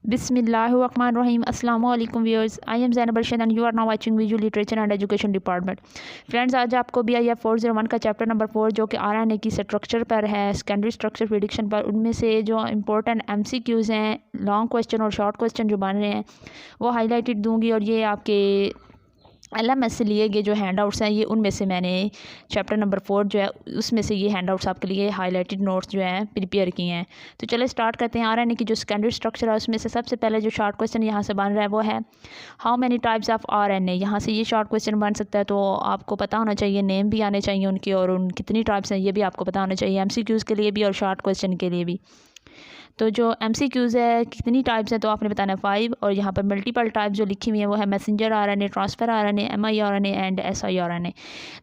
बिस्मिल्लाहिर्रहमानिर्रहीम। अस्सलामु अलैकुम viewers, I am Zainab Arshad and you are now watching visual literature and education department. Friends, आज आपको BIF 401 का चैप्टर नंबर 4 जो कि RNA की स्ट्रक्चर पर है, सेकेंडरी स्ट्रक्चर प्रेडिक्शन पर, उनमें से जो इंपॉर्टेंट MCQs हैं, लॉन्ग क्वेश्चन और शॉर्ट क्वेश्चन जो बन रहे हैं वो हाईलाइटेड दूंगी। और ये आपके LMS से लिए गए जो हैंड आउट्स हैं, ये उनमें से मैंने चैप्टर नंबर 4 जो है उसमें से ये हैंड आउट्स आपके लिए हाईलाइटेड नोट्स जो हैं प्रिपेयर किए हैं। तो चले स्टार्ट करते हैं। RNA की जो सेकेंडरी स्ट्रक्चर है उसमें से सबसे पहले जो शॉर्ट क्वेश्चन यहाँ से बन रहा है वो है how many types of RNA। यहाँ से ये शॉर्ट क्वेश्चन बन सकता है, तो आपको पता होना चाहिए, नेम भी आने चाहिए उनके और उन कितनी टाइप्स हैं ये भी आपको पता होना चाहिए, MCQs के लिए भी और शॉर्ट क्वेश्चन के लिए भी। तो जो MCQs है कितनी टाइप्स हैं तो आपने बताना है 5, और यहाँ पर मल्टीपल टाइप जो लिखी हुई है वो है messenger RNA, transfer RNA, miRNA and siRNA।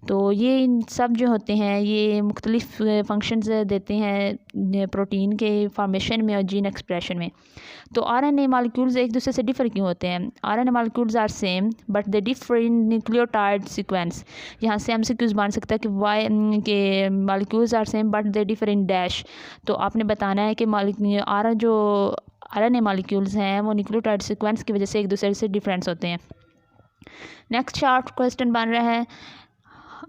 तो ये इन सब जो होते हैं ये मुख्तलिफ फंक्शंस देते हैं प्रोटीन के फॉर्मेशन में और जीन एक्सप्रेशन में। तो RNA मालिक्यूल्स एक दूसरे से डिफ़र क्यों होते हैं? RNA molecules are same but they differ in nucleotide sequence. यहाँ से MCQs बन सकता है कि वाई के molecules are same but they differ in dash. तो आपने बताना है कि जो RNA मालिक्यूल्स हैं वो न्यूक्लियोटाइड सीक्वेंस की वजह से एक दूसरे से डिफरेंस होते हैं। नेक्स्ट शॉर्ट क्वेश्चन बन रहा है,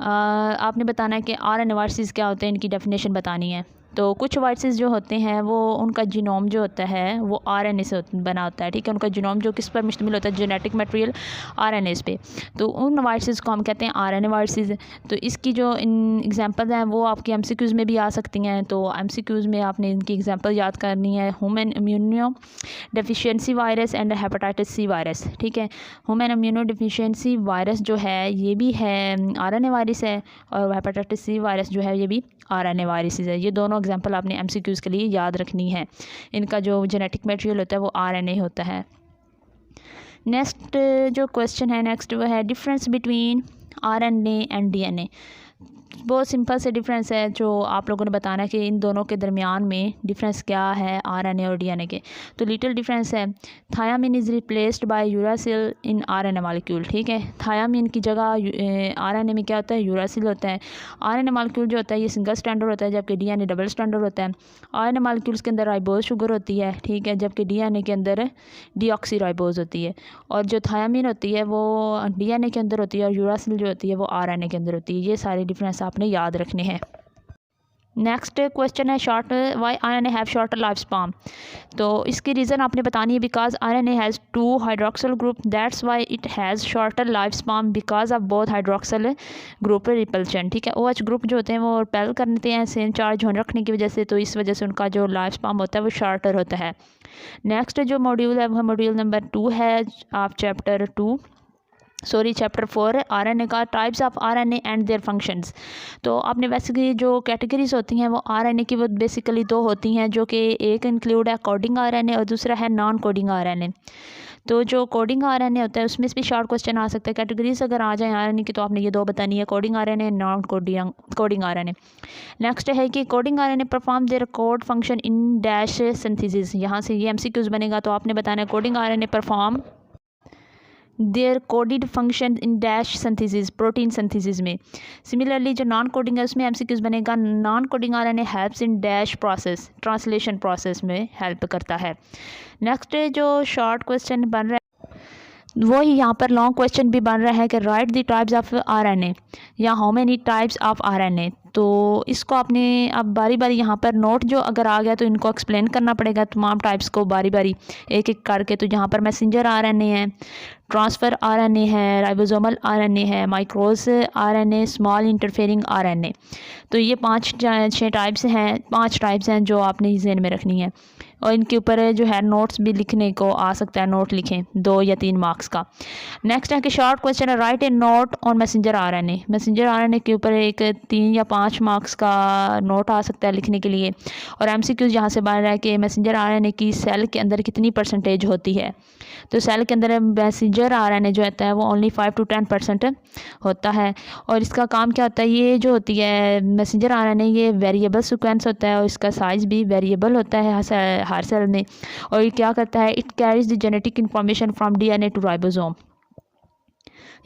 आपने बताना है कि RNA वायरसेस क्या होते हैं, इनकी डेफिनेशन बतानी है। तो कुछ वायरसेस जो होते हैं वो उनका जीनोम जो होता है वो RNA से बना होता है, ठीक है। उनका जीनोम जो किस पर मुश्तमिल होता है, जेनेटिक मटेरियल RNAs पे। तो उन वायरसेस को हम कहते हैं RNA वायरसेस। तो इसकी जो एग्जांपल हैं वो आपकी MCQs में भी आ सकती हैं। तो MCQs में आपने इनकी एग्जांपल याद करनी है, human immuno deficiency virus and hepatitis C virus, ठीक है। ह्यूमन इम्यूनो डेफिशिएंसी वायरस जो है ये भी है RNA वायरस है, और हेपेटाइटिस C वायरस जो है ये भी RNA वायरस है। ये दोनों एग्जांपल आपने MCQs के लिए याद रखनी है। इनका जो जेनेटिक मटेरियल होता है वो RNA होता है। नेक्स्ट जो क्वेश्चन है नेक्स्ट वो है difference between RNA and DNA। बहुत सिंपल से डिफरेंस है जो आप लोगों ने बताना है कि इन दोनों के दरमियान में डिफरेंस क्या है RNA और DNA के। तो लिटिल डिफरेंस है, thymine is replaced by uracil in RNA molecule, ठीक है। थायामीन की जगह RNA में क्या होता है, यूरासिल होता है। RNA मालिक्यूल जो होता है ये सिंगल स्टैंडर्ड होता है, जबकि DNA डबल स्टैंडर्ड होता है। RNA मालिक्यूल्स के अंदर राइबोज शुगर होती है, ठीक है, जबकि DNA के अंदर डीऑक्सी राइबोज होती है। और जो थायामीन होती है वो DNA के अंदर होती है और यूरासिल जो होती है वो RNA के अंदर होती है। ये सारे डिफरेंस आपने याद रखने हैं। नेक्स्ट क्वेश्चन है short why RNA have shorter life span. तो इसकी रीज़न आपने बतानी है, because RNA has 2 hydroxyl group, that's why it has shorter life span because of both hydroxyl group repulsion, ठीक है। OH ग्रुप जो होते हैं वो रिपेल करते हैं सेम चार्ज होने रखने की वजह से, तो इस वजह से उनका जो लाइफ स्पान होता है वो शॉर्टर होता है। नेक्स्ट जो मॉड्यूल है वो मॉड्यूल नंबर 2 है आप चैप्टर 4 RNA का, types of RNA and their functions. तो आपने वैसे की जो कैटेगरीज होती हैं वो RNA की वो बेसिकली 2 होती हैं, जो कि एक इंक्लूड है कोडिंग RNA और दूसरा है नॉन कोडिंग RNA। तो जो कोडिंग RNA होता है उसमें भी शॉर्ट क्वेश्चन आ सकता है। कैटेगरीज अगर आ जाए RNA की तो आपने ये 2 बतानी है, coding RNA, non coding RNA। Next है कि coding RNA perform their code function in dash synthesis. यहाँ से ये MCQs बनेगा, तो आपने बताना है coding RNA perform their coded function in dash synthesis, protein synthesis में। सिमिलरली जो नॉन कोडिंग है उसमें MCQs बनेगा, non coding RNA helps in dash process, translation process में हेल्प करता है। नेक्स्ट जो शॉर्ट क्वेश्चन बन रहा है वही यहाँ पर लॉन्ग क्वेश्चन भी बन रहा है कि right the types of RNA या how many types of RNA। तो इसको आपने अब बारी बारी यहाँ पर नोट जो अगर आ गया तो इनको एक्सप्लेन करना पड़ेगा तमाम टाइप्स को बारी बारी एक एक करके। तो यहाँ पर मैसेंजर RNA है, ट्रांसफ़र RNA है, राइबोसोमल RNA है, माइक्रोस RNA, स्मॉल इंटरफेरिंग RNA। तो ये 5-6 टाइप्स हैं जो आपने ज़हन में रखनी है। और इनके ऊपर जो है नोट्स भी लिखने को आ सकता है, नोट लिखें 2 या 3 मार्क्स का। नेक्स्ट है कि शॉर्ट क्वेश्चन है right A note on messenger RNA। Messenger RNA के ऊपर एक 3 या 5 मार्क्स का नोट आ सकता है लिखने के लिए। और MCQs यहाँ से बन रहा है कि मैसेंजर RNA की सेल के अंदर कितनी परसेंटेज होती है। तो सेल के अंदर मैसेंजर RNA जो होता है वो ओनली 5 to 10% होता है। और इसका काम क्या होता है, ये जो होती है मैसेंजर RNA ये वेरिएबल सीक्वेंस होता है और इसका साइज़ भी वेरिएबल होता है हर सेल में। और ये क्या करता है, it carries the genetic information from DNA to ribosome.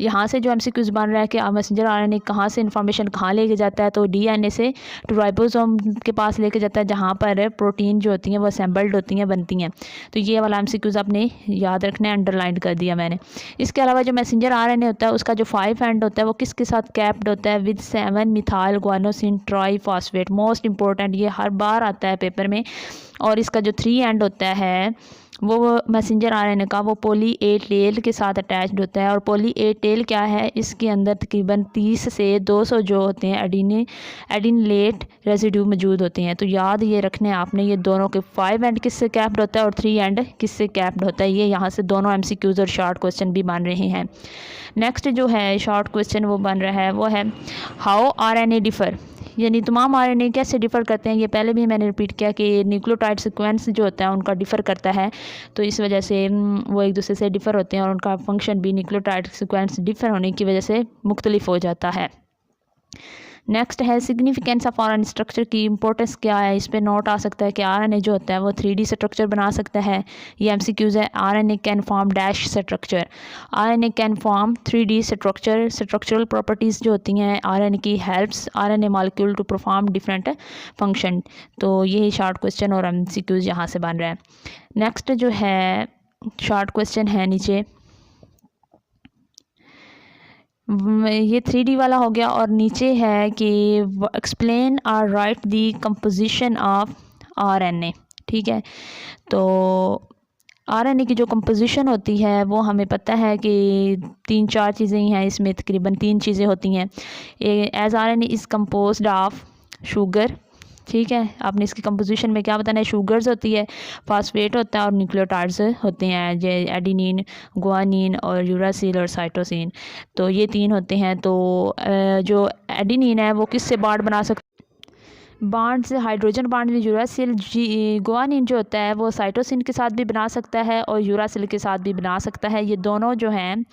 यहाँ से जो MCQs बन रहा है कि मैसेंजर RNA कहाँ से इन्फॉर्मेशन कहाँ लेके जाता है, तो DNA से टू राइबोसोम के पास लेके जाता है, जहाँ पर प्रोटीन जो होती हैं वो असेंबल्ड होती हैं, बनती हैं। तो ये वाला MCQs आपने याद रखना है, अंडरलाइन कर दिया मैंने। इसके अलावा जो मैसेंजर RNA होता है उसका जो 5 एंड होता है वो किसके साथ कैप्ड होता है, with 7 methyl guanosine triphosphate. Most important, ये हर बार आता है पेपर में। और इसका जो 3 एंड होता है वो मैसेंजर RNA का वो पॉली ए टेल के साथ अटैच्ड होता है। और पॉली ए टेल क्या है, इसके अंदर तकरीबन 30 से 200 जो होते हैं एडिनलेट रेजिड्यू मौजूद होते हैं। तो याद ये रखने हैं आपने, ये दोनों के 5 एंड किससे कैप्ड होता है और 3 एंड किससे कैप्ड होता है। ये यहाँ से दोनों MCQs और शॉर्ट क्वेश्चन भी बन रहे हैं। नेक्स्ट जो है शॉर्ट क्वेश्चन वो बन रहा है वो है हाउ RNA डिफ़र, यानी तमाम RNA कैसे डिफ़र करते हैं। ये पहले भी मैंने रिपीट किया कि न्यूक्लियोटाइड सीक्वेंस जो होता है उनका डिफ़र करता है, तो इस वजह से वो एक दूसरे से डिफ़र होते हैं और उनका फंक्शन भी न्यूक्लियोटाइड सीक्वेंस डिफ़र होने की वजह से मुख्तलिफ हो जाता है। नेक्स्ट है सिग्निफिकेंस ऑफ RNA स्ट्रक्चर की इंपॉर्टेंस क्या है। इस पर नोट आ सकता है कि RNA जो होता है वो 3D स्ट्रक्चर बना सकता है। ये MCQs है। RNA can form dash structure, RNA can form 3D structure. Structural properties जो होती हैं RNA की helps RNA molecule to perform different function. तो ये शॉर्ट क्वेश्चन और MCQs यहाँ से बन रहा है। नेक्स्ट जो है शॉर्ट क्वेश्चन है नीचे, ये 3D वाला हो गया। और नीचे है कि एक्सप्लेन और right the composition of RNA। ठीक है, तो RNA की जो कंपोजिशन होती है वो हमें पता है कि 3-4 चीज़ें ही हैं, इसमें तकरीबन 3 चीज़ें होती हैं। As RNA is composed of sugar. ठीक है, आपने इसकी कंपोजिशन में क्या बताना है, शुगर्स होती है, फास्फेट होता है और न्यूक्लियोटाइड्स होते हैं, जैसे एडिनिन, गुआनिन और यूरासिल और साइटोसिन। तो ये 3 होते हैं। तो जो एडिनिन है वो किससे बॉन्ड बना सकते, बॉन्ड से हाइड्रोजन बॉन्ड में यूरासिल। गुआनिन जो होता है वो साइटोसिन के साथ भी बना सकता है और यूरासिल के साथ भी बना सकता है। ये दोनों जो हैं,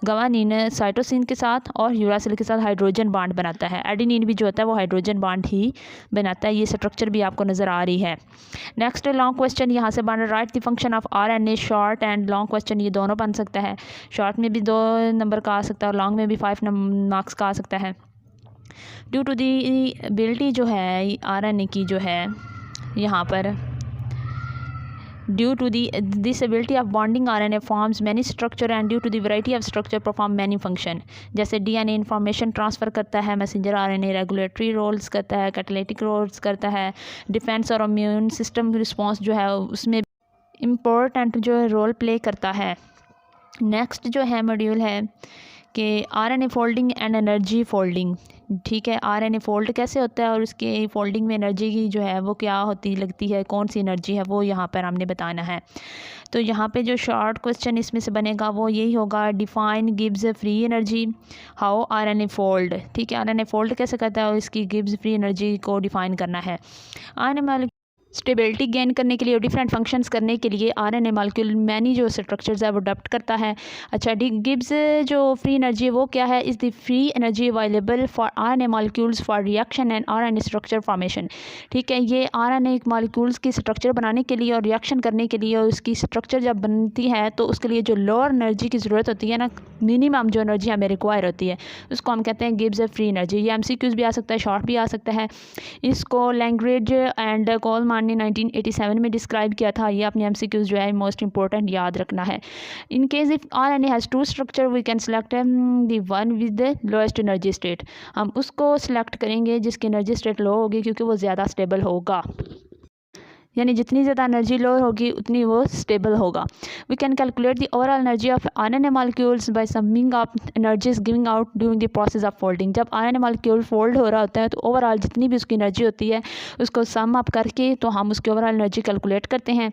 गुआनिन साइटोसिन के साथ और यूरासिल के साथ हाइड्रोजन बॉन्ड बनाता है। एडिनिन भी जो होता है वो हाइड्रोजन बॉन्ड ही बनाता है। ये स्ट्रक्चर भी आपको नज़र आ रही है। नेक्स्ट लॉन्ग क्वेश्चन यहाँ से बन रहा है, right the function of RNA। Short and long question ये दोनों बन सकता है। शॉर्ट में भी 2 नंबर का आ सकता है और लॉन्ग में भी 5 मार्क्स का आ सकता है। ड्यू टू दी एबिलिटी जो है RNA की जो है यहाँ पर, due to the this ability of bonding RNA forms many structure and due to the variety of structure perform many function. जैसे DNA इंफॉर्मेशन ट्रांसफ़र करता है, मैसेंजर RNA रेगुलेटरी रोल्स करता है, कैटालिटिक रोल्स करता है, डिफेंस और immune system response जो है उसमें इम्पोर्टेंट जो है रोल प्ले करता है। नेक्स्ट जो है मॉड्यूल है कि RNA folding and energy folding. ठीक है, RNA फोल्ड कैसे होता है और उसके फोल्डिंग में एनर्जी की जो है वो क्या होती लगती है, कौन सी एनर्जी है वो यहाँ पर हमने बताना है। तो यहाँ पे जो शॉर्ट क्वेश्चन इसमें से बनेगा वो यही होगा, define Gibbs free energy, how RNA fold. ठीक है, RNA फोल्ड कैसे करता है और इसकी गिब्स फ्री एनर्जी को डिफाइन करना है। RNA स्टेबिलिटी गेन करने के लिए और डिफरेंट फंक्शंस करने के लिए RNA मॉलिक्यूल मैनी जो स्ट्रक्चर्स है वो अडॉप्ट करता है। अच्छा, गिब्स जो फ्री एनर्जी वो क्या है, is the free energy available for RNA molecules for reaction and RNA structure formation. ठीक है, ये RNA मॉलिक्यूल्स की स्ट्रक्चर बनाने के लिए और रिएक्शन करने के लिए और उसकी स्ट्रक्चर जब बनती है तो उसके लिए जो लोअर एनर्जी की ज़रूरत होती है ना, मिनिमम जो एनर्जी हमें रिक्वायर होती है, उसको हम कहते हैं गिब्स फ्री एनर्जी। ये MCQs भी आ सकता है, शॉर्ट भी आ सकता है। इसको लैंग्वेज एंड कोलमान ने 1987 में डिस्क्राइब किया था। ये अपने MCQs जो है मोस्ट इंपॉर्टेंट याद रखना है। In case if RNA has 2 स्ट्रक्चर we can select the one with the lowest energy state. हम उसको सिलेक्ट करेंगे जिसकी एनर्जी स्टेट लो होगी, क्योंकि वो ज़्यादा स्टेबल होगा, यानी जितनी ज़्यादा एनर्जी लो होगी उतनी वो स्टेबल होगा। We can calculate the overall energy of RNA molecules by summing of energies giving out during the process of folding. जब RNA मॉलिक्यूल फोल्ड हो रहा होता है तो ओवरऑल जितनी भी उसकी एनर्जी होती है उसको सम अप करके तो हम उसकी ओवरऑल एनर्जी कैलकुलेट करते हैं।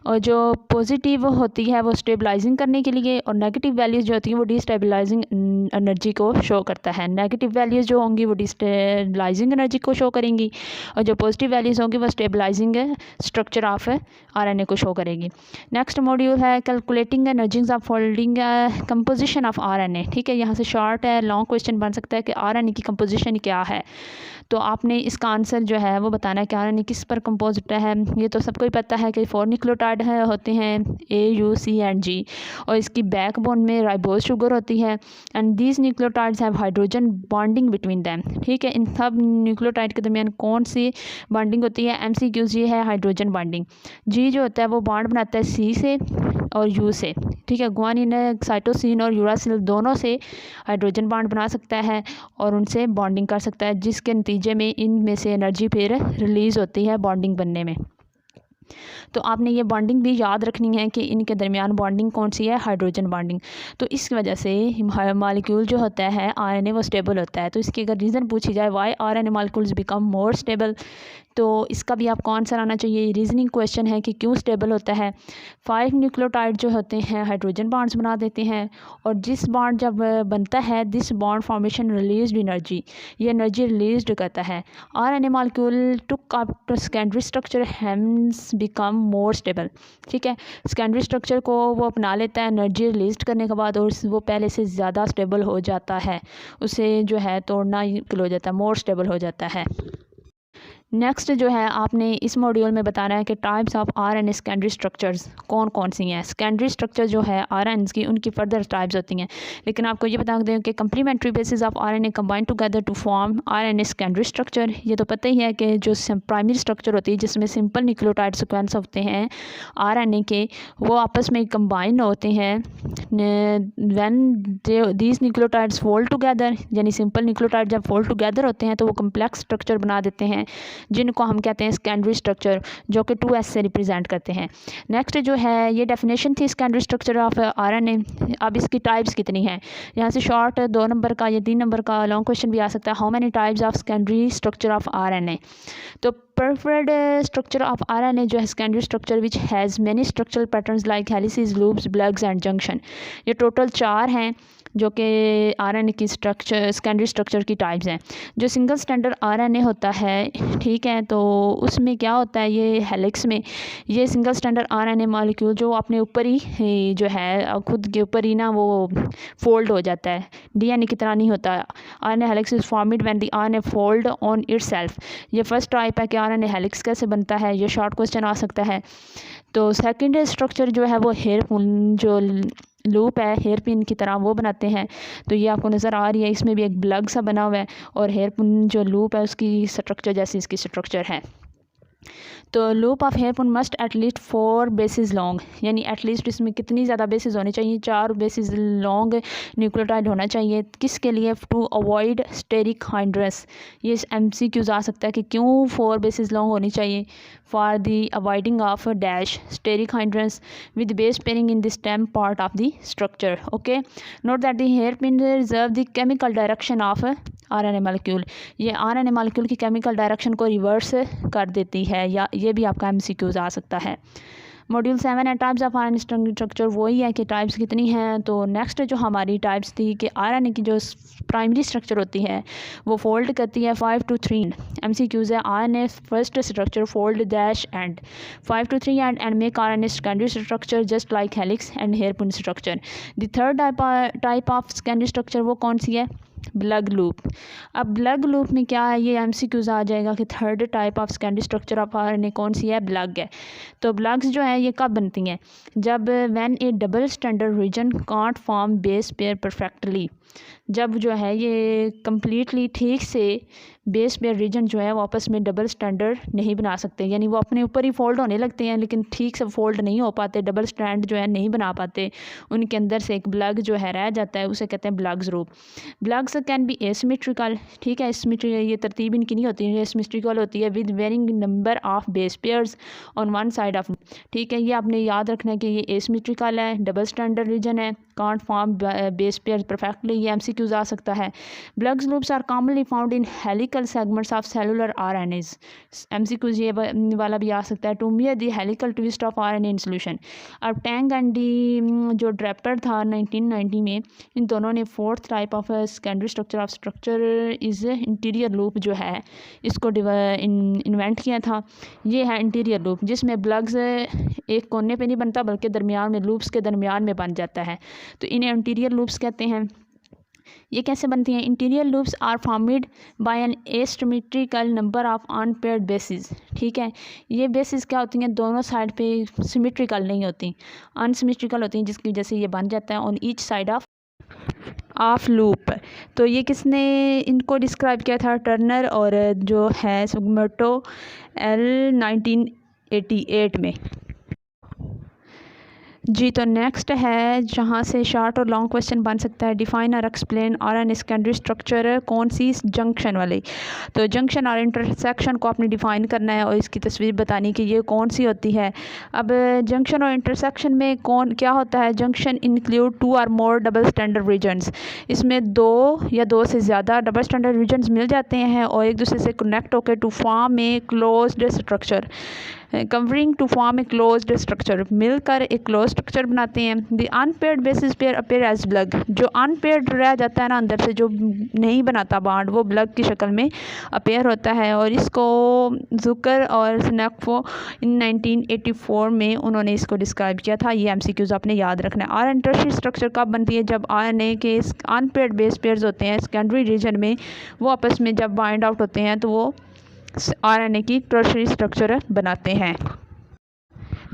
और जो पॉजिटिव होती है वो स्टेबलाइजिंग करने के लिए और नेगेटिव वैल्यूज़ जो होती हैं वो डिस्टेबलाइजिंग एनर्जी को शो करता है। नेगेटिव वैल्यूज़ जो होंगी वो डिस्टेबलाइजिंग एनर्जी को शो करेंगी और जो पॉजिटिव वैल्यूज़ होंगी वो स्टेबलाइजिंग स्ट्रक्चर ऑफ आरएनए को शो करेगी। नेक्स्ट मॉड्यूल है calculating energies of folding composition of RNA. ठीक है, यहाँ से शॉर्ट है, लॉन्ग क्वेश्चन बन सकता है कि आरएनए की कंपोजिशन क्या है। तो आपने इसका आंसर जो है वो बताना है कि आरएनए किस पर कंपोज है। ये तो सबको ही पता है कि 4 न्यूक्लियोटाइड है होते हैं A, U, C and G, और इसकी बैकबोन में राइबोज शुगर होती है and these nucleotides have hydrogen bonding between them. ठीक है, इन सब न्यूक्लियोटाइड के दरमियान कौन सी बॉन्डिंग होती है? MCQ ये है हाइड्रोजन बॉन्डिंग। G जो होता है वो बॉन्ड बनाता है C से और U से। ठीक है, गुआनिन साइटोसिन और यूरासिल दोनों से हाइड्रोजन बॉन्ड बना सकता है और उनसे बॉन्डिंग कर सकता है, जिसके नतीजे में इनमें से एनर्जी फिर रिलीज़ होती है बॉन्डिंग बनने में। तो आपने ये बॉन्डिंग भी याद रखनी है कि इनके दरमियान बॉन्डिंग कौन सी है? Hydrogen bonding. तो इस वजह से मॉलिक्यूल जो होता है आरएनए वो स्टेबल होता है। तो इसकी अगर रीज़न पूछी जाए why RNA molecules become more stable, तो इसका भी आपको आंसर आना चाहिए। रीजनिंग क्वेश्चन है कि क्यों स्टेबल होता है। 5 न्यूक्लियोटाइड जो होते हैं हाइड्रोजन बॉन्ड्स बना देते हैं, और जिस बॉन्ड जब बनता है this bond formation released energy, ये एनर्जी रिलीज्ड करता है। RNA molecule took after secondary structure hence become more stable. ठीक है, सेकेंडरी स्ट्रक्चर को वो अपना लेता है एनर्जी रिलीज करने के बाद, और वो पहले से ज़्यादा स्टेबल हो जाता है, उसे जो है तोड़ना हो जाता है, मोर स्टेबल हो जाता है। नेक्स्ट जो है आपने इस मॉड्यूल में बताना है कि types of RNA secondary structures कौन कौन सी हैं। सेकेंडरी स्ट्रक्चर जो है आरएनए की, उनकी फर्दर टाइप्स होती हैं, लेकिन आपको ये बता दें कि complementary basis of RNA combine together to form RNA secondary structure. ये तो पता ही है कि जो प्राइमरी स्ट्रक्चर होती है जिसमें सिंपल न्यूक्लियोटाइड सीक्वेंस होते हैं आरएनए के, वो आपस में कंबाइन होते हैं when these nucleotides fold together, यानी सिंपल न्यूक्लियोटाइड जब फोल्ड टुगेदर होते हैं तो वो कम्प्लेक्स स्ट्रक्चर बना देते हैं, जिनको हम कहते हैं सेकेंडरी स्ट्रक्चर, जो कि 2S से रिप्रेजेंट करते हैं। नेक्स्ट जो है ये डेफिनेशन थी सेकेंडरी स्ट्रक्चर ऑफ आरएनए। अब इसकी टाइप्स कितनी हैं? यहाँ से शॉर्ट 2 नंबर का या 3 नंबर का लॉन्ग क्वेश्चन भी आ सकता है, how many types of secondary structure of RNA. तो प्रेफर्ड स्ट्रक्चर ऑफ आरएनए जो है secondary structure which has many structural patterns like helices, loops, blogs and junction. ये टोटल 4 हैं जो कि आरएनए की स्ट्रक्चर सेकेंडरी स्ट्रक्चर की टाइप्स हैं। जो सिंगल स्टैंडर्ड आरएनए होता है, ठीक है, तो उसमें क्या होता है, ये हेलिक्स में ये सिंगल स्टैंडर्ड आरएनए मॉलिक्यूल जो अपने ऊपर ही जो है खुद के ऊपर ही ना वो फोल्ड हो जाता है, डीएनए की तरह नहीं होता। RNA helix is formed when the RNA fold on itself. ये फर्स्ट टाइप है कि आरएनए हेलिक्स कैसे बनता है, ये शॉर्ट क्वेश्चन आ सकता है। तो सेकेंड स्ट्रक्चर जो है वो हेयर जो लूप है हेयर पिन की तरह वो बनाते हैं। तो ये आपको नज़र आ रही है, इसमें भी एक ब्लग सा बना हुआ है, और हेयर पिन जो लूप है उसकी स्ट्रक्चर जैसी इसकी स्ट्रक्चर है। तो loop of hair pin must at least 4 bases long, यानी एटलीस्ट इसमें कितनी ज़्यादा बेसिस होनी चाहिए? 4 बेसिस लॉन्ग न्यूक्लियोटाइड होना चाहिए। किसके लिए? To avoid steric hindrance. ये MCQs आ सकता है कि क्यों 4 बेसिस लॉन्ग होनी चाहिए? For the avoiding of dash steric hindrance with base pairing in the stem part of the structure. Okay, note that the hair pin reverse the chemical direction of RNA molecule. ये RNA molecule की chemical direction को reverse कर देती है, या ये भी आपका MCQs आ सकता है। मॉड्यूल 7 है टाइप्स ऑफ आरएनए स्ट्रक्चर, वही है कि टाइप्स कितनी हैं। तो नेक्स्ट जो हमारी टाइप्स थी कि आरएनए की जो प्राइमरी स्ट्रक्चर होती है वो फोल्ड करती है 5 to 3। MCQs है RNA first structure fold dash and 5 to 3 and make RNA secondary structure just like helix and hair pin structure. The third type of secondary structure वो कौन सी है? Bulge loop. अब ब्लग लूप में क्या है, ये MCQs आ जाएगा कि third type of secondary structure of RNA कौन सी है? ब्लग है। तो ब्लग्स जो है ये कब बनती हैं? जब when a double stranded region can't form base pair perfectly, जब जो है ये कम्प्लीटली ठीक से बेस पेयर रीजन जो है वो आपस में डबल स्टैंडर्ड नहीं बना सकते, यानी वो अपने ऊपर ही फोल्ड होने लगते हैं लेकिन ठीक से फोल्ड नहीं हो पाते, डबल स्टैंड जो है नहीं बना पाते, उनके अंदर से एक ब्लग जो है रह जाता है, उसे कहते हैं ब्लग्स रूप। ब्लग्स कैन बी एसिमेट्रिकल, ठीक है, ये तरतीब इनकी नहीं होती है, एसिमेट्रिकल होती है with varying number of base pairs on one side of, ठीक है, ये आपने याद रखना है कि ये एसिमेट्रिकल है, डबल स्टैंडर्ड रीजन है, can't form base pair perfectly, ये MCQs आ सकता है। Bulges loops are commonly found in helical segments of cellular RNAs, MCQs ये वाला भी आ सकता है। To mar the helical twist of RNA in solution. अब टैंग एंड डी जो ड्रेपर था 1990 में, इन दोनों ने fourth type of secondary structure is interior loop जो है इसको इन्वेंट किया था। ये है इंटीरियर लूप, जिसमें ब्लग्स एक कोने पे नहीं बनता बल्कि दरमियान में, लूप्स के दरमियान में बन जाता है, तो इन्हें इंटीरियर लूप्स कहते हैं। ये कैसे बनती हैं? Interior loops are formed by an asymmetrical number of unpaired bases. ठीक है, ये बेसिस क्या होती हैं? दोनों साइड पे सिमेट्रिकल नहीं होती, अनसिमेट्रिकल होती हैं, जिसकी वजह से ये बन जाता है on each side of loop. तो ये किसने इनको डिस्क्राइब किया था? टर्नर और जो है सुगमोटो L 1988 में। जी, तो नेक्स्ट है जहाँ से शॉर्ट और लॉन्ग क्वेश्चन बन सकता है। डिफाइन और एक्सप्लेन RNA सेकेंडरी स्ट्रक्चर, कौन सी? जंक्शन वाली। तो जंक्शन और इंटरसेक्शन को आपने डिफाइन करना है और इसकी तस्वीर बतानी कि ये कौन सी होती है। अब जंक्शन और इंटरसेक्शन में कौन क्या होता है? जंक्शन इंक्लूड 2 और मोर डबल स्टैंडर्ड रीजन्स। इसमें 2 या 2 से ज़्यादा डबल स्टैंडर्ड रीजन्स मिल जाते हैं और एक दूसरे से कनेक्ट होकर to form a closed structure, covering to form a closed structure, मिलकर एक क्लोज स्ट्रक्चर बनाते हैं। The unpaired bases pair appear as bulge. जो अनपेयर्ड रह जाता है ना अंदर से, जो नहीं बनाता बॉन्ड, वो ब्लग की शक्ल में अपीयर होता है। और इसको जुकर और स्नैकफो इन 1984 में उन्होंने इसको डिस्क्राइब किया था। ये MCQs आपने याद रखना है। और इंटरशियरी स्ट्रक्चर कब बनती है? जब RNA के अनपेयर्ड बेस पेयर्स होते हैं सेकेंडरी रीजन में, वो आपस में जब बाइंड आउट होते हैं तो वो RNA की टर्शियरी स्ट्रक्चर बनाते हैं।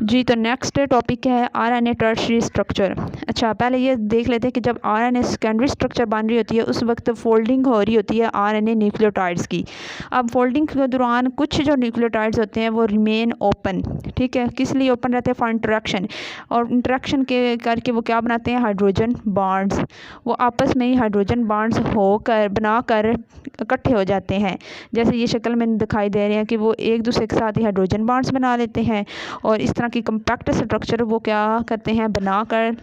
जी, तो नेक्स्ट टॉपिक है RNA टर्शियरी स्ट्रक्चर। अच्छा, पहले ये देख लेते हैं कि जब RNA सेकेंडरी स्ट्रक्चर बन रही होती है उस वक्त फोल्डिंग हो रही होती है RNA न्यूक्लियोटाइड्स की। अब फोल्डिंग के दौरान कुछ जो न्यूक्लियोटाइड्स होते हैं वो रिमेन ओपन। ठीक है, किस लिए ओपन रहते हैं? For interaction. और इंटरेक्शन के करके वो क्या बनाते हैं? Hydrogen bonds. वो आपस में ही हाइड्रोजन बॉन्ड्स होकर बनाकर इकट्ठे हो जाते हैं। जैसे ये शक्ल में दिखाई दे रहे हैं कि वो एक दूसरे के साथ ही हाइड्रोजन बॉन्ड्स बना लेते हैं और इस तरह की कम्पैक्ट स्ट्रक्चर वो क्या करते हैं? बनाकर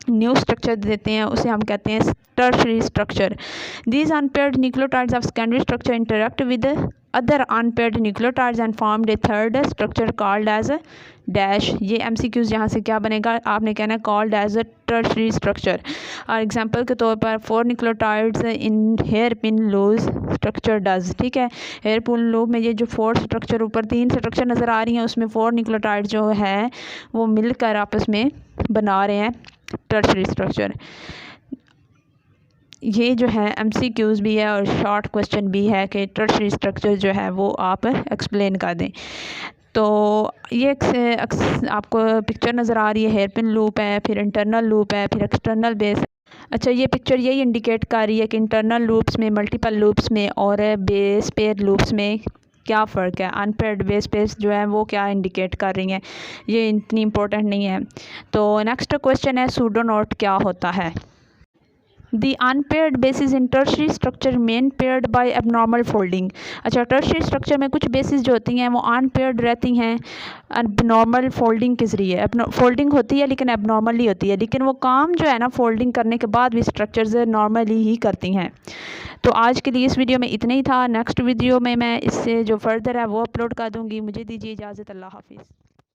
न्यू स्ट्रक्चर देते हैं, उसे हम कहते हैं tertiary structure. These unpaired nucleotides of secondary structure interact with other unpaired nucleotides and formed a third structure called as dash. ये MCQs यहाँ से क्या बनेगा? आपने कहना है called as a tertiary structure. और एग्जांपल के तौर पर 4 nucleotides in hair pin loose structure does. ठीक है, हेयर पिन लूप में ये जो 4 स्ट्रक्चर, ऊपर 3 स्ट्रक्चर नज़र आ रही हैं, उसमें 4 न्यूक्लियोटाइड जो है वो मिलकर आपस में बना रहे हैं टर्शियरी स्ट्रक्चर। ये जो है MCQs भी है और शॉर्ट क्वेश्चन भी है कि टर्शियरी स्ट्रक्चर जो है वो आप एक्सप्लेन कर दें। तो ये आपको पिक्चर नज़र आ रही है, हेयर पिन लूप है, फिर इंटरनल लूप है, फिर एक्सटर्नल बेस। अच्छा, ये पिक्चर यही इंडिकेट कर रही है कि इंटरनल लूप्स में, मल्टीपल लूप्स में और बेस पेयर लूप्स में क्या फ़र्क है। अनपेयर्ड बेस पेयर्स जो है वो क्या इंडिकेट कर रही हैं, ये इतनी इंपॉर्टेंट नहीं है। तो नेक्स्ट क्वेश्चन है सूडोनोट क्या होता है? The unpaired bases in tertiary structure remain paired by abnormal folding। अच्छा, टर्शियरी स्ट्रक्चर में कुछ बेसिस जो होती हैं वो अनपेयर्ड रहती हैं abnormal फोल्डिंग के ज़रिए। फोल्डिंग होती है लेकिन abnormally होती है, लेकिन वो काम जो है ना फोल्डिंग करने के बाद भी स्ट्रक्चर्स नॉर्मली ही करती हैं। तो आज के लिए इस वीडियो में इतना ही था। नेक्स्ट वीडियो में मैं इससे जो फर्दर है वो अपलोड कर दूँगी। मुझे दीजिए इजाज़त। अल्लाह हाफिज़।